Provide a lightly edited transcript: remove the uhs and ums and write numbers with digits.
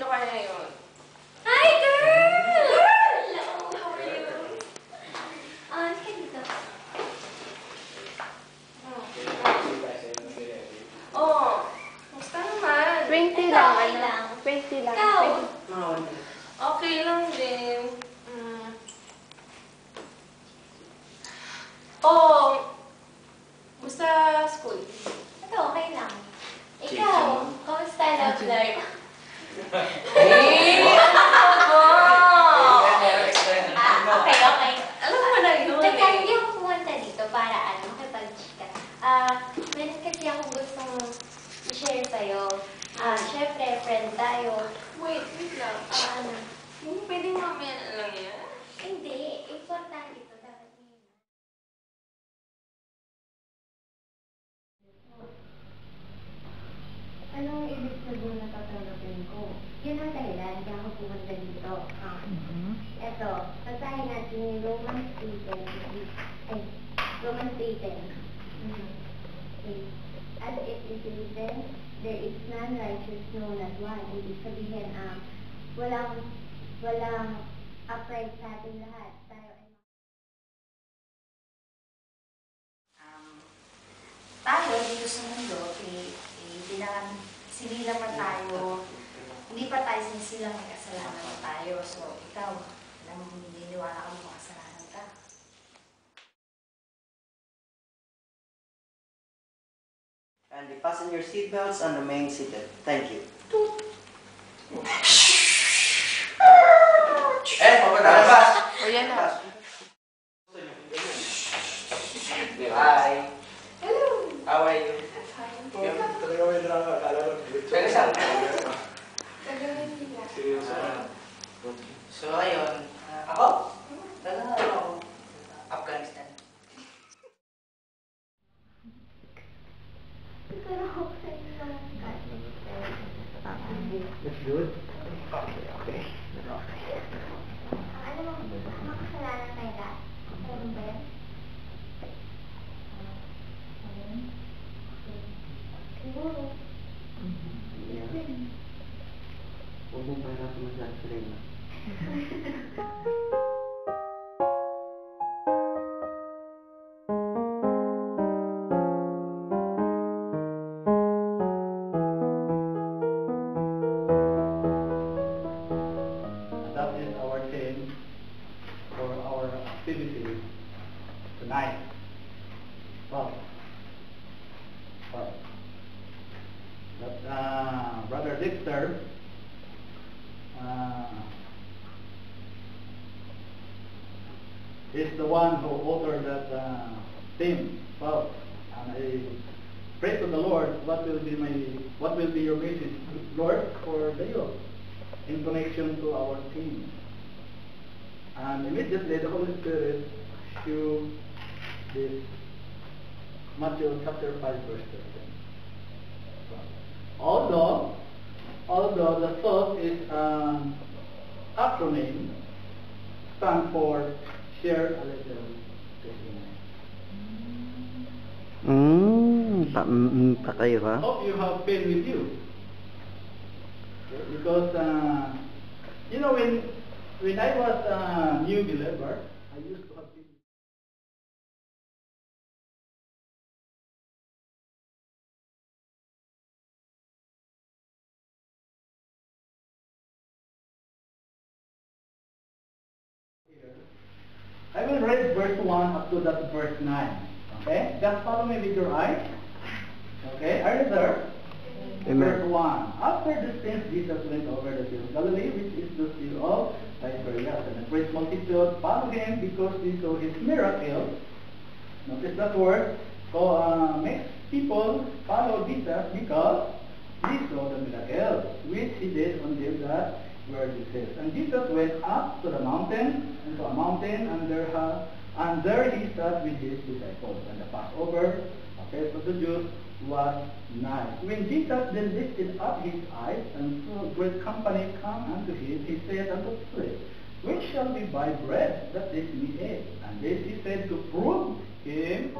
Sino kaya yun? Hi, girl! Hello! How are you? Ka dito. Oh, musta naman? 20 Ito, lang, okay ano? lang. 20 lang. Ikaw? Okay lang din. Oh, musta school? Ito, okay lang. Ikaw, kamusta love life? Okay, okay. Alam mo na yun Teka, eh. hindi ako pumunta dito para makipag-chika. Meron kasi akong gustong i-share sa'yo. Syempre, friend tayo. Wait lang. Ano? Hindi pwedeng mamaya na lang yan. Hindi, importante ito. Dapat ngayon. Anong ibig sabihin na tatanggapin ko? Yun ang dahilan, kaya ako pumunta dito. Eto, basahin natin yung Romans 3:10. Romans 3:10. Okay. As it is written, there is none righteous, no, not one. Ibig sabihin, walang upright sa ating lahat. Tayo ay Tayo dito sa mundo, sinilang pa tayo, hindi pa tayo sinisilang may kasalanan pa tayo. So, ikaw, alam mo, naniniwala ka mo kasalanan ka. And fasten your seatbelts and remain seated. Thank you. Palabas! O yan na. Hi. Hello. How are you? So, ayun. Ako? Talaga ako. Afghanistan. That's good. Okay. ano mo, makasalanan tayo lahat. Ano ba yan? Siguro. Huwag mong pahirapan masyado sa Rema. That is our theme for our activity tonight. Well, Brother Dexter is the one who authored that theme. Well, and I pray to the Lord, what will be your message, Lord, for the youth in connection to our theme? And immediately the Holy Spirit showed this Matthew chapter 5 verse 13. Although the thought is an acronym, stand for share a little testimony. Pa kayo ha? Hope you have pen with you. Because you know, when I was a new believer, I used to have pen. I will read verse 1 up to that verse 9. Okay? Just follow me with your eyes. Okay? Are you there? Verse 1. After these things, Jesus went over the sea of Galilee, which is the sea of Tiberias. And the great multitude followed him because they saw his miracles. Notice that word. So, makes people follow Jesus because they saw the miracles, which he did on them that were diseased. And Jesus went up to the mountain, into a mountain, and there he sat with his disciples. And the Passover, a feast of the Jews, was nigh. When Jesus then lifted up his eyes and saw a great company come unto him, he said unto them, When shall we buy bread that this may eat? And this he said to prove him,